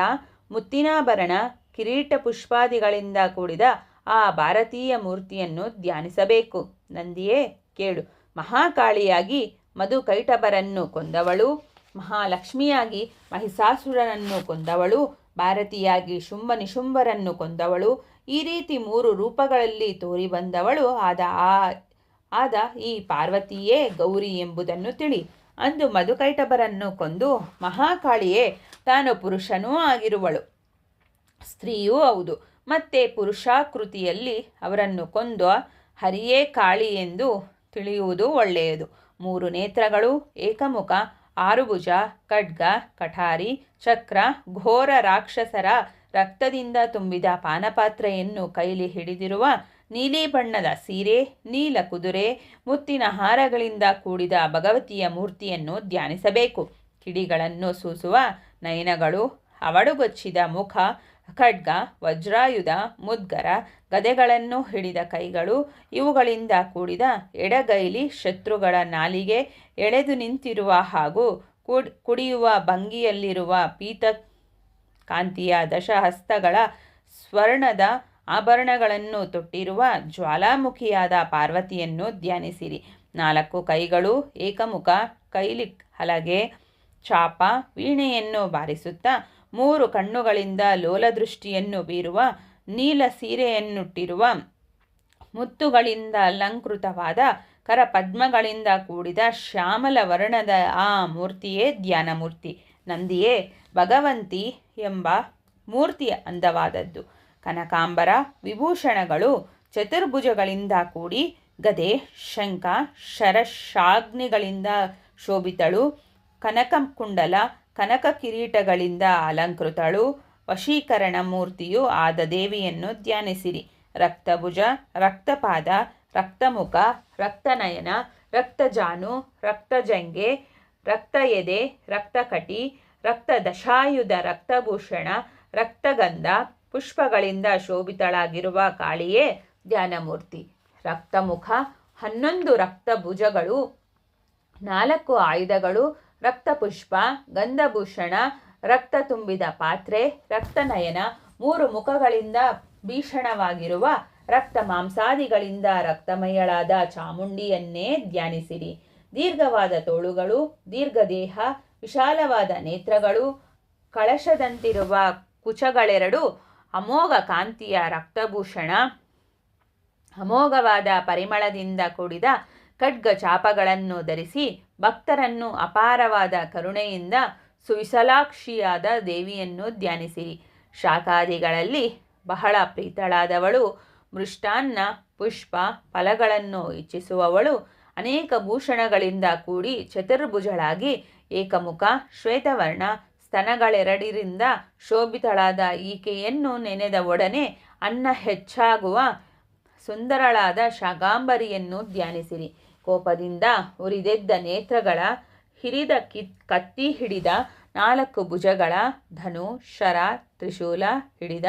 ಮುತ್ತಿನಾಭರಣ, ಕಿರೀಟ ಪುಷ್ಪಾದಿಗಳಿಂದ ಕೂಡಿದ ಆ ಭಾರತೀಯ ಮೂರ್ತಿಯನ್ನು ಧ್ಯಾನಿಸಬೇಕು. ನಂದಿಯೇ ಕೇಳು, ಮಹಾಕಾಳಿಯಾಗಿ ಮಧುಕೈಟಭರನ್ನು ಕೊಂದವಳು, ಮಹಾಲಕ್ಷ್ಮಿಯಾಗಿ ಮಹಿಷಾಸುರನನ್ನು ಕೊಂದವಳು, ಭಾರತಿಯಾಗಿ ಶುಂಭ ನಿಶುಂಭರನ್ನು ಕೊಂದವಳು, ಈ ರೀತಿ 3 ರೂಪಗಳಲ್ಲಿ ತೋರಿ ಬಂದವಳು ಆದ ಈ ಪಾರ್ವತಿಯೇ ಗೌರಿ ಎಂಬುದನ್ನು ತಿಳಿ. ಅಂದು ಮಧುಕೈಟಭರನ್ನು ಕೊಂದು ಮಹಾಕಾಳಿಯೇ ತಾನು ಪುರುಷನೂ ಆಗಿರುವಳು, ಸ್ತ್ರೀಯೂ ಹೌದು. ಮತ್ತೆ ಪುರುಷಾಕೃತಿಯಲ್ಲಿ ಅವರನ್ನು ಕೊಂದ ಹರಿಯೇ ಕಾಳಿ ಎಂದು ತಿಳಿಯುವುದು ಒಳ್ಳೆಯದು. 3 ನೇತ್ರಗಳು, ಏಕಮುಖ, 6 ಭುಜ, ಖಡ್ಗ, ಕಠಾರಿ, ಚಕ್ರ, ಘೋರ ರಾಕ್ಷಸರ ರಕ್ತದಿಂದ ತುಂಬಿದ ಪಾನಪಾತ್ರೆಯನ್ನು ಕೈಲಿ ಹಿಡಿದಿರುವ ನೀಲಿ ಬಣ್ಣದ ಸೀರೆ, ನೀಲ ಕುದುರೆ, ಮುತ್ತಿನ ಹಾರಗಳಿಂದ ಕೂಡಿದ ಭಗವತಿಯ ಮೂರ್ತಿಯನ್ನು ಧ್ಯಾನಿಸಬೇಕು. ಕಿಡಿಗಳನ್ನು ಸೂಸುವ ನಯನಗಳು, ಅವಡುಗೊಚ್ಚಿದ ಮುಖ, ಖಡ್ಗ, ವಜ್ರಾಯುಧ, ಮುದ್ಗರ, ಗದೆಗಳನ್ನು ಹಿಡಿದ ಕೈಗಳು ಇವುಗಳಿಂದ ಕೂಡಿದ ಎಡಗೈಲಿ ಶತ್ರುಗಳ ನಾಲಿಗೆ ಎಳೆದು ನಿಂತಿರುವ ಹಾಗೂ ಕುಡಿಯುವ ಭಂಗಿಯಲ್ಲಿರುವ ಪೀತ ಕಾಂತಿಯ ದಶಹಸ್ತಗಳ ಸ್ವರ್ಣದ ಆಭರಣಗಳನ್ನು ತೊಟ್ಟಿರುವ ಜ್ವಾಲಾಮುಖಿಯಾದ ಪಾರ್ವತಿಯನ್ನು ಧ್ಯಾನಿಸಿರಿ. 4 ಕೈಗಳು, ಏಕಮುಖ, ಕೈಲಿ ಹಲಗೆ, ಚಾಪ, ವೀಣೆಯನ್ನು ಬಾರಿಸುತ್ತಾ 3 ಕಣ್ಣುಗಳಿಂದ ಲೋಲದೃಷ್ಟಿಯನ್ನು ಬೀರುವ ನೀಲ ಸೀರೆಯನ್ನುಟ್ಟಿರುವ ಮುತ್ತುಗಳಿಂದ ಅಲಂಕೃತವಾದ ಕರಪದ್ಮಗಳಿಂದ ಕೂಡಿದ ಶ್ಯಾಮಲ ವರ್ಣದ ಆ ಮೂರ್ತಿಯೇ ಧ್ಯಾನಮೂರ್ತಿ. ನಂದಿಯೇ ಭಗವಂತಿ ಎಂಬ ಮೂರ್ತಿಯ ಅಂದವಾದದ್ದು. ಕನಕಾಂಬರ ವಿಭೂಷಣಗಳು ಚತುರ್ಭುಜಗಳಿಂದ ಕೂಡಿ ಗದೆ, ಶಂಖ, ಶರಶಾಗ್ನಿಗಳಿಂದ ಶೋಭಿತಳು. ಕನಕಕುಂಡಲ, ಕನಕ ಕಿರೀಟಗಳಿಂದ ಅಲಂಕೃತಳು. ವಶೀಕರಣ ಮೂರ್ತಿಯೂ ಆದ ದೇವಿಯನ್ನು ಧ್ಯಾನಿಸಿರಿ. ರಕ್ತಭುಜ, ರಕ್ತಪಾದ, ರಕ್ತಮುಖ, ರಕ್ತನಯನ, ರಕ್ತಜಾನು, ರಕ್ತಜಂಗೆ, ರಕ್ತ ಎದೆ, ರಕ್ತಕಟಿ, ರಕ್ತದಶಾಯುಧ, ರಕ್ತಭೂಷಣ, ರಕ್ತಗಂಧ ಪುಷ್ಪಗಳಿಂದ ಶೋಭಿತಳಾಗಿರುವ ಕಾಳಿಯೇ ಧ್ಯಾನಮೂರ್ತಿ. ರಕ್ತಮುಖ, 11 ರಕ್ತಭುಜಗಳು, 4 ಆಯುಧಗಳು, ರಕ್ತಪುಷ್ಪ, ಗಂಧಭೂಷಣ, ರಕ್ತ ತುಂಬಿದ ಪಾತ್ರೆ, ರಕ್ತನಯನ, 3 ಮುಖಗಳಿಂದ ಭೀಷಣವಾಗಿರುವ ರಕ್ತ ಮಾಂಸಾದಿಗಳಿಂದ ರಕ್ತಮಯಳಾದ ಚಾಮುಂಡಿಯನ್ನೇ ಧ್ಯಾನಿಸಿರಿ. ದೀರ್ಘವಾದ ತೋಳುಗಳು, ದೀರ್ಘದೇಹ, ವಿಶಾಲವಾದ ನೇತ್ರಗಳು, ಕಳಶದಂತಿರುವ ಕುಚಗಳೆರಡು, ಅಮೋಘ ಕಾಂತಿಯ ರಕ್ತಭೂಷಣ, ಅಮೋಘವಾದ ಪರಿಮಳದಿಂದ ಕೂಡಿದ ಖಡ್ಗ ಚಾಪಗಳನ್ನು ಧರಿಸಿ ಭಕ್ತರನ್ನು ಅಪಾರವಾದ ಕರುಣೆಯಿಂದ ಸುವಿಶಾಲಾಕ್ಷಿಯಾದ ದೇವಿಯನ್ನು ಧ್ಯಾನಿಸಿರಿ. ಶಾಖಾದಿಗಳಲ್ಲಿ ಬಹಳ ಪ್ರೀತಳಾದವಳು, ಮೃಷ್ಟಾನ್ನ, ಪುಷ್ಪ, ಫಲಗಳನ್ನು ಇಚ್ಛಿಸುವವಳು, ಅನೇಕ ಭೂಷಣಗಳಿಂದ ಕೂಡಿ ಚತುರ್ಭುಜಳಾಗಿ ಏಕಮುಖ, ಶ್ವೇತವರ್ಣ, ಸ್ತನಗಳೆರಡರಿಂದ ಶೋಭಿತಳಾದ ಈಕೆಯನ್ನು ನೆನೆದ ಒಡನೆ ಅನ್ನ ಹೆಚ್ಚಾಗುವ ಸುಂದರಳಾದ ಶಾಕಾಂಬರಿಯನ್ನು ಧ್ಯಾನಿಸಿರಿ. ಕೋಪದಿಂದ ಉರಿದೆದ್ದ ನೇತ್ರಗಳ, ಹಿರಿದ ಕತ್ತಿ ಹಿಡಿದ 4 ಭುಜಗಳ, ಧನು, ಶರ, ತ್ರಿಶೂಲ ಹಿಡಿದ,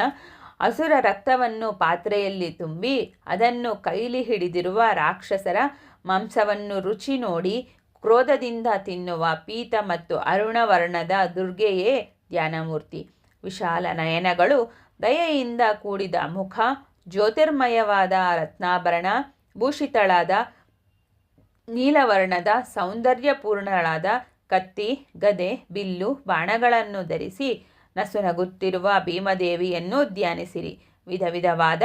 ಅಸುರ ರಕ್ತವನ್ನು ಪಾತ್ರೆಯಲ್ಲಿ ತುಂಬಿ ಅದನ್ನು ಕೈಲಿ ಹಿಡಿದಿರುವ ರಾಕ್ಷಸರ ಮಾಂಸವನ್ನು ರುಚಿ ನೋಡಿ ಕ್ರೋಧದಿಂದ ತಿನ್ನುವ ಪೀತ ಮತ್ತು ಅರುಣವರ್ಣದ ದುರ್ಗೆಯೇ ಧ್ಯಾನಮೂರ್ತಿ. ವಿಶಾಲ ನಯನಗಳು, ದಯೆಯಿಂದ ಕೂಡಿದ ಮುಖ, ಜ್ಯೋತಿರ್ಮಯವಾದ ರತ್ನಾಭರಣ ಭೂಷಿತಳಾದ ನೀಲವರ್ಣದ ಸೌಂದರ್ಯಪೂರ್ಣಳಾದ ಕತ್ತಿ, ಗದೆ, ಬಿಲ್ಲು, ಬಾಣಗಳನ್ನು ಧರಿಸಿ ನಸುನಗುತ್ತಿರುವ ಭೀಮದೇವಿಯನ್ನು ಧ್ಯಾನಿಸಿರಿ. ವಿಧ ವಿಧವಾದ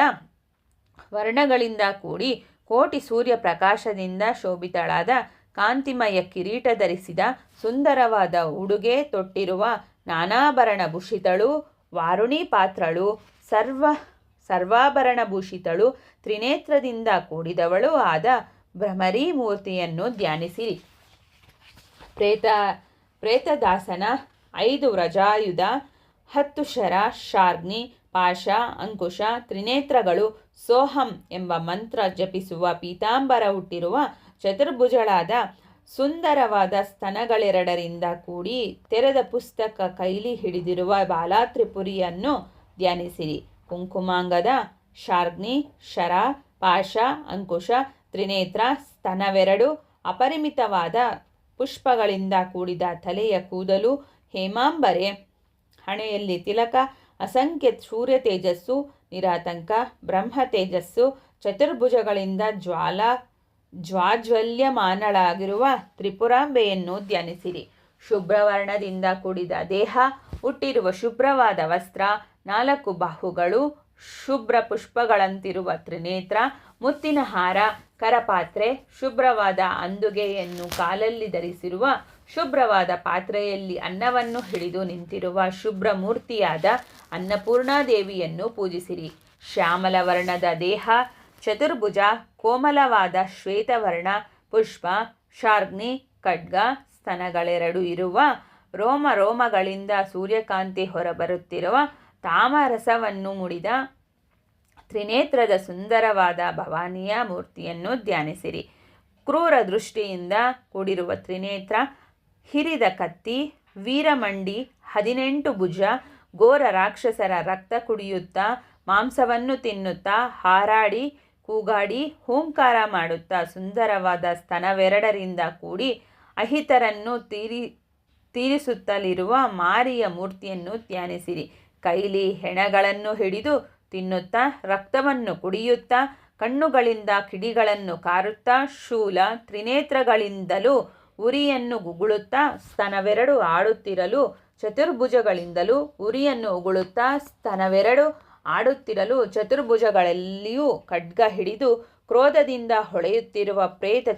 ವರ್ಣಗಳಿಂದ ಕೂಡಿ ಕೋಟಿ ಸೂರ್ಯ ಪ್ರಕಾಶದಿಂದ ಶೋಭಿತಳಾದ ಕಾಂತಿಮಯ ಕಿರೀಟ ಧರಿಸಿದ ಸುಂದರವಾದ ಉಡುಗೆ ತೊಟ್ಟಿರುವ ನಾನಾಭರಣ ಭೂಷಿತಳು, ವಾರುಣಿ ಪಾತ್ರಳು, ಸರ್ವಾಭರಣ ಭೂಷಿತಳು, ತ್ರಿನೇತ್ರದಿಂದ ಕೂಡಿದವಳು ಆದ ಭ್ರಮರಿ ಮೂರ್ತಿಯನ್ನು ಧ್ಯಾನಿಸಿರಿ. ಪ್ರೇತದಾಸನ 5 ವ್ರಜಾಯುಧ, 10 ಶರ, ಶಾರ್ಗ್ನಿ, ಪಾಶ, ಅಂಕುಶ, ತ್ರಿನೇತ್ರಗಳು, ಸೋಹಂ ಎಂಬ ಮಂತ್ರ ಜಪಿಸುವ ಪೀತಾಂಬರ ಹುಟ್ಟಿರುವ ಚತುರ್ಭುಜಳಾದ ಸುಂದರವಾದ ಸ್ತನಗಳೆರಡರಿಂದ ಕೂಡಿ ತೆರೆದ ಪುಸ್ತಕ ಕೈಲಿ ಹಿಡಿದಿರುವ ಬಾಲಾತ್ರಿಪುರಿಯನ್ನು ಧ್ಯಾನಿಸಿರಿ. ಕುಂಕುಮಾಂಗದ, ಶಾರ್ಗ್ನಿ, ಶರ, ಪಾಶ, ಅಂಕುಶ, ತ್ರಿನೇತ್ರ, ಸ್ತನವೆರಡು, ಅಪರಿಮಿತವಾದ ಪುಷ್ಪಗಳಿಂದ ಕೂಡಿದ ತಲೆಯ ಕೂದಲು, ಹೇಮಾಂಬರೆ, ಹಣೆಯಲ್ಲಿ ತಿಲಕ, ಅಸಂಖ್ಯ ಸೂರ್ಯ ತೇಜಸ್ಸು, ನಿರಾತಂಕ ಬ್ರಹ್ಮ ತೇಜಸ್ಸು, ಚತುರ್ಭುಜಗಳಿಂದ ಜ್ವಾಜ್ವಲ್ಯಮಾನಳಾಗಿರುವ ತ್ರಿಪುರಾಂಬೆಯನ್ನು ಧ್ಯಾನಿಸಿರಿ. ಶುಭ್ರವರ್ಣದಿಂದ ಕೂಡಿದ ದೇಹ, ಹುಟ್ಟಿರುವ ಶುಭ್ರವಾದ ವಸ್ತ್ರ, 4 ಬಾಹುಗಳು, ಶುಭ್ರ ಪುಷ್ಪಗಳಂತಿರುವ ತ್ರಿನೇತ್ರ, ಮುತ್ತಿನ ಹಾರ, ಕರಪಾತ್ರೆ, ಶುಭ್ರವಾದ ಅಂದುಗೆಯನ್ನು ಕಾಲಲ್ಲಿ ಧರಿಸಿರುವ, ಶುಭ್ರವಾದ ಪಾತ್ರೆಯಲ್ಲಿ ಅನ್ನವನ್ನು ಹಿಡಿದು ನಿಂತಿರುವ ಶುಭ್ರ ಮೂರ್ತಿಯಾದ ಅನ್ನಪೂರ್ಣಾದೇವಿಯನ್ನು ಪೂಜಿಸಿರಿ. ಶ್ಯಾಮಲ ವರ್ಣದ ದೇಹ, ಚತುರ್ಭುಜ, ಕೋಮಲವಾದ ಶ್ವೇತವರ್ಣ, ಪುಷ್ಪ, ಶಾರ್ಗ್ನಿ, ಖಡ್ಗ, ಸ್ತನಗಳೆರಡು ಇರುವ, ರೋಮಗಳಿಂದ ಸೂರ್ಯಕಾಂತಿ ಹೊರಬರುತ್ತಿರುವ, ತಾಮರಸವನ್ನು ಮುಡಿದ ತ್ರಿನೇತ್ರದ ಸುಂದರವಾದ ಭವಾನಿಯ ಮೂರ್ತಿಯನ್ನು ಧ್ಯಾನಿಸಿರಿ. ಕ್ರೂರ ದೃಷ್ಟಿಯಿಂದ ಕೂಡಿರುವ ತ್ರಿನೇತ್ರ, ಹಿರಿದ ಕತ್ತಿ, ವೀರಮಂಡಿ, 18 ಭುಜ, ಘೋರ ರಾಕ್ಷಸರ ರಕ್ತ ಕುಡಿಯುತ್ತಾ, ಮಾಂಸವನ್ನು ತಿನ್ನುತ್ತಾ, ಹಾರಾಡಿ ಕೂಗಾಡಿ ಹೂಂಕಾರ ಮಾಡುತ್ತಾ ಸುಂದರವಾದ ಸ್ತನವೆರಡರಿಂದ ಕೂಡಿ ಅಹಿತರನ್ನು ತೀರಿಸುತ್ತಲಿರುವ ಮಾರಿಯ ಮೂರ್ತಿಯನ್ನು ಧ್ಯಾನಿಸಿರಿ. ಕೈಲಿ ಹೆಣಗಳನ್ನು ಹಿಡಿದು ತಿನ್ನುತ್ತಾ ರಕ್ತವನ್ನು ಕುಡಿಯುತ್ತಾ ಕಣ್ಣುಗಳಿಂದ ಕಿಡಿಗಳನ್ನು ಕಾರುತ್ತಾ ಶೂಲ ತ್ರಿನೇತ್ರಗಳಿಂದಲೂ ಉರಿಯನ್ನು ಉಗುಳುತ್ತಾ ಸ್ತನವೆರಡು ಆಡುತ್ತಿರಲು ಚತುರ್ಭುಜಗಳಿಂದಲೂ ಉರಿಯನ್ನು ಉಗುಳುತ್ತಾ ಸ್ತನವೆರಡು ಆಡುತ್ತಿರಲು ಚತುರ್ಭುಜಗಳಲ್ಲಿಯೂ ಖಡ್ಗ ಹಿಡಿದು ಕ್ರೋಧದಿಂದ ಹೊಳೆಯುತ್ತಿರುವ ಪ್ರೇತ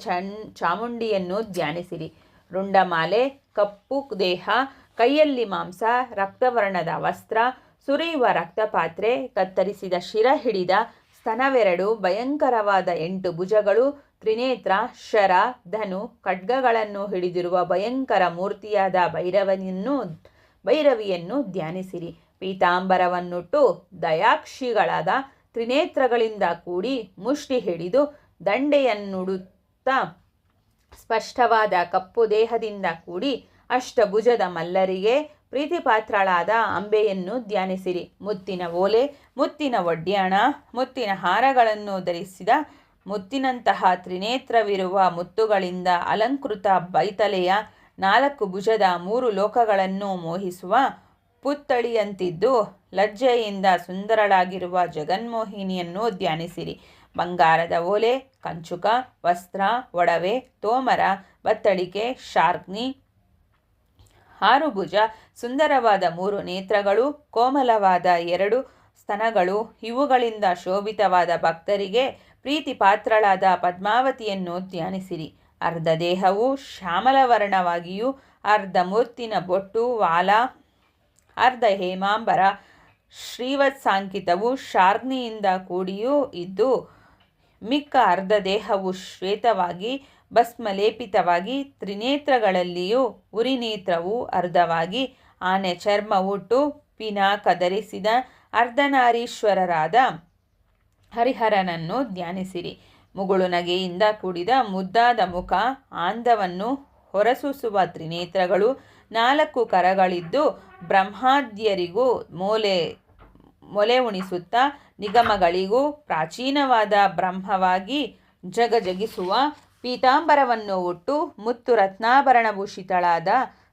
ಚಾಮುಂಡಿಯನ್ನು ಧ್ಯಾನಿಸಿರಿ. ರುಂಡಮಾಲೆ, ಕಪ್ಪು ದೇಹ, ಕೈಯಲ್ಲಿ ಮಾಂಸ, ರಕ್ತವರ್ಣದ ವಸ್ತ್ರ, ಸುರಿಯುವ ರಕ್ತಪಾತ್ರೆ, ಕತ್ತರಿಸಿದ ಶಿರ ಹಿಡಿದ ಸ್ತನವೆರಡು, ಭಯಂಕರವಾದ 8 ಭುಜಗಳು, ತ್ರಿನೇತ್ರ, ಶರ, ಧನು, ಖಡ್ಗಗಳನ್ನು ಹಿಡಿದಿರುವ ಭಯಂಕರ ಮೂರ್ತಿಯಾದ ಭೈರವಿಯನ್ನು ಧ್ಯಾನಿಸಿರಿ. ಪೀತಾಂಬರವನ್ನುಟ್ಟು ದಯಾಕ್ಷಿಗಳಾದ ತ್ರಿನೇತ್ರಗಳಿಂದ ಕೂಡಿ ಮುಷ್ಟಿ ಹಿಡಿದು ದಂಡೆಯನ್ನುಡುತ್ತಾ ಸ್ಪಷ್ಟವಾದ ಕಪ್ಪು ದೇಹದಿಂದ ಕೂಡಿ ಅಷ್ಟಭುಜದ ಮಲ್ಲರಿಗೆ ಪ್ರೀತಿಪಾತ್ರಳಾದ ಅಂಬೆಯನ್ನು ಧ್ಯಾನಿಸಿರಿ. ಮುತ್ತಿನ ಓಲೆ, ಮುತ್ತಿನ ಒಡ್ಯಾಣ, ಮುತ್ತಿನ ಹಾರಗಳನ್ನು ಧರಿಸಿದ ಮುತ್ತಿನಂತಹ ತ್ರಿನೇತ್ರವಿರುವ ಮುತ್ತುಗಳಿಂದ ಅಲಂಕೃತ ಬೈತಲೆಯ 4 ಭುಜದ 3 ಲೋಕಗಳನ್ನು ಮೋಹಿಸುವ ಪುತ್ಥಳಿಯಂತಿದ್ದು ಲಜ್ಜೆಯಿಂದ ಸುಂದರಳಾಗಿರುವ ಜಗನ್ಮೋಹಿನಿಯನ್ನು ಧ್ಯಾನಿಸಿರಿ. ಬಂಗಾರದ ಓಲೆ, ಕಂಚುಕ, ವಸ್ತ್ರ, ಒಡವೆ, ತೋಮರ, ಬತ್ತಳಿಕೆ, ಶಾರ್ಗ್ನಿ, 6 ಭುಜ, ಸುಂದರವಾದ 3 ನೇತ್ರಗಳು, ಕೋಮಲವಾದ 2 ಸ್ತನಗಳು, ಇವುಗಳಿಂದ ಶೋಭಿತವಾದ ಭಕ್ತರಿಗೆ ಪ್ರೀತಿಪಾತ್ರಳಾದ ಪದ್ಮಾವತಿಯನ್ನು ಧ್ಯಾನಿಸಿರಿ. ಅರ್ಧ ದೇಹವು ಶ್ಯಾಮಲವರ್ಣವಾಗಿಯೂ ಅರ್ಧ ಮೂರ್ತಿನ ಬೊಟ್ಟು ವಾಲ, ಅರ್ಧ ಹೇಮಾಂಬರ, ಶ್ರೀವತ್ಸಾಂಕಿತವು ಶಾರ್ಗ್ನಿಯಿಂದ ಕೂಡಿಯೂ ಇದ್ದು ಮಿಕ್ಕ ಅರ್ಧ ದೇಹವು ಶ್ವೇತವಾಗಿ ಭಸ್ಮಲೇಪಿತವಾಗಿ ತ್ರಿನೇತ್ರಗಳಲ್ಲಿಯೂ ಉರಿನೇತ್ರವು ಅರ್ಧವಾಗಿ ಆನೆ ಚರ್ಮ ಉಟ್ಟು ಪಿನಾಕ ಧರಿಸಿದ ಅರ್ಧನಾರೀಶ್ವರರಾದ ಹರಿಹರನನ್ನು ಧ್ಯಾನಿಸಿರಿ. ಮುಗುಳು ನಗೆಯಿಂದ ಕೂಡಿದ ಮುದ್ದಾದ ಮುಖ, ಆಂದವನ್ನು ಹೊರಸೂಸುವ ತ್ರಿನೇತ್ರಗಳು, 4 ಕರಗಳಿದ್ದು ಬ್ರಹ್ಮಾದ್ಯರಿಗೂ ಮೊಲೆ ಉಣಿಸುತ್ತಾ ನಿಗಮಗಳಿಗೂ ಪ್ರಾಚೀನವಾದ ಬ್ರಹ್ಮವಾಗಿ ಜಗಜಗಿಸುವ ಪೀತಾಂಬರವನ್ನು ಉಟ್ಟು ಮುತ್ತು ರತ್ನಾಭರಣಭೂಷಿತಳಾದ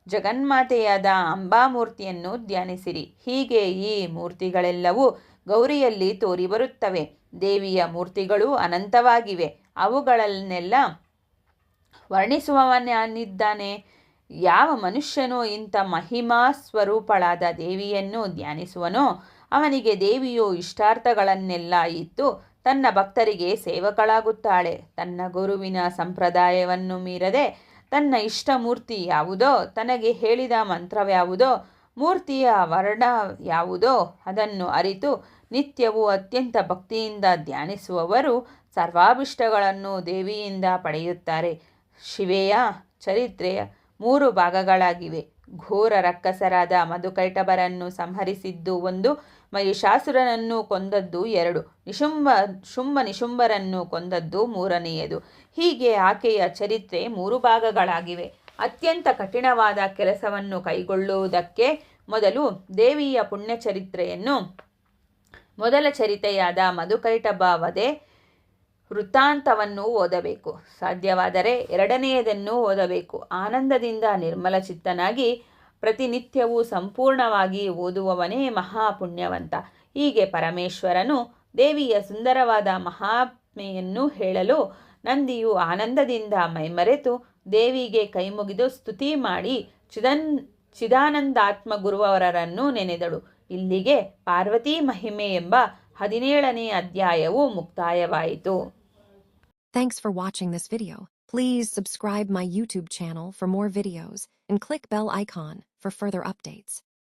ಜಗನ್ಮಾತೆಯಾದ ಅಂಬಾಮೂರ್ತಿಯನ್ನು ಧ್ಯಾನಿಸಿರಿ. ಹೀಗೆ ಈ ಮೂರ್ತಿಗಳೆಲ್ಲವೂ ಗೌರಿಯಲ್ಲಿ ತೋರಿಬರುತ್ತವೆ. ದೇವಿಯ ಮೂರ್ತಿಗಳು ಅನಂತವಾಗಿವೆ. ಅವುಗಳನ್ನೆಲ್ಲ ವರ್ಣಿಸುವವನಿದ್ದಾನೆ? ಯಾವ ಮನುಷ್ಯನು ಇಂಥ ಮಹಿಮಾ ಸ್ವರೂಪಳಾದ ದೇವಿಯನ್ನು ಧ್ಯಾನಿಸುವನೋ ಅವನಿಗೆ ದೇವಿಯು ಇಷ್ಟಾರ್ಥಗಳನ್ನೆಲ್ಲ ಇತ್ತು ತನ್ನ ಭಕ್ತರಿಗೆ ಸೇವಕಳಾಗುತ್ತಾಳೆ. ತನ್ನ ಗುರುವಿನ ಸಂಪ್ರದಾಯವನ್ನು ಮೀರದೆ ತನ್ನ ಇಷ್ಟ ಮೂರ್ತಿ ಯಾವುದೋ, ತನಗೆ ಹೇಳಿದ ಮಂತ್ರವ್ಯಾವುದೋ, ಮೂರ್ತಿಯ ವರ್ಣ ಯಾವುದೋ ಅದನ್ನು ಅರಿತು ನಿತ್ಯವೂ ಅತ್ಯಂತ ಭಕ್ತಿಯಿಂದ ಧ್ಯಾನಿಸುವವರು ಸರ್ವಾಭಿಷ್ಟಗಳನ್ನು ದೇವಿಯಿಂದ ಪಡೆಯುತ್ತಾರೆ. ಶಿವೆಯ ಚರಿತ್ರೆಯ 3 ಭಾಗಗಳಾಗಿವೆ. ಘೋರ ರಕ್ಕಸರಾದ ಮಧುಕೈಟಭರನ್ನು ಸಂಹರಿಸಿದ್ದು 1, ಮಹಿಷಾಸುರನನ್ನು ಕೊಂದದ್ದು 2, ಶುಂಭ ನಿಶುಂಭರನ್ನು ಕೊಂದದ್ದು 3ನೆಯದು. ಹೀಗೆ ಆಕೆಯ ಚರಿತ್ರೆ 3 ಭಾಗಗಳಾಗಿವೆ. ಅತ್ಯಂತ ಕಠಿಣವಾದ ಕೆಲಸವನ್ನು ಕೈಗೊಳ್ಳುವುದಕ್ಕೆ ಮೊದಲು ದೇವಿಯ ಪುಣ್ಯಚರಿತ್ರೆಯನ್ನು ಮೊದಲ ಚರಿತೆಯಾದ ಮಧುಕೈಟಭ ವಧೆ ವೃತ್ತಾಂತವನ್ನು ಓದಬೇಕು. ಸಾಧ್ಯವಾದರೆ 2ನೆಯದನ್ನು ಓದಬೇಕು. ಆನಂದದಿಂದ ನಿರ್ಮಲಚಿತ್ತನಾಗಿ ಪ್ರತಿನಿತ್ಯವೂ ಸಂಪೂರ್ಣವಾಗಿ ಓದುವವನೇ ಮಹಾಪುಣ್ಯವಂತ. ಹೀಗೆ ಪರಮೇಶ್ವರನು ದೇವಿಯ ಸುಂದರವಾದ ಮಹಾತ್ಮೆಯನ್ನು ಹೇಳಲು ನಂದಿಯು ಆನಂದದಿಂದ ಮೈಮರೆತು ದೇವಿಗೆ ಕೈಮುಗಿದು ಸ್ತುತಿ ಮಾಡಿ ಚಿದಾನಂದಾತ್ಮ ಗುರುವರರನ್ನು ನೆನೆದಳು. ಇಲ್ಲಿಗೆ ಪಾರ್ವತಿ ಮಹಿಮೆ ಎಂಬ 17ನೇ ಅಧ್ಯಾಯವು ಮುಕ್ತಾಯವಾಯಿತು. Thanks for watching this video. Please subscribe my YouTube channel for more videos and click bell icon for further updates.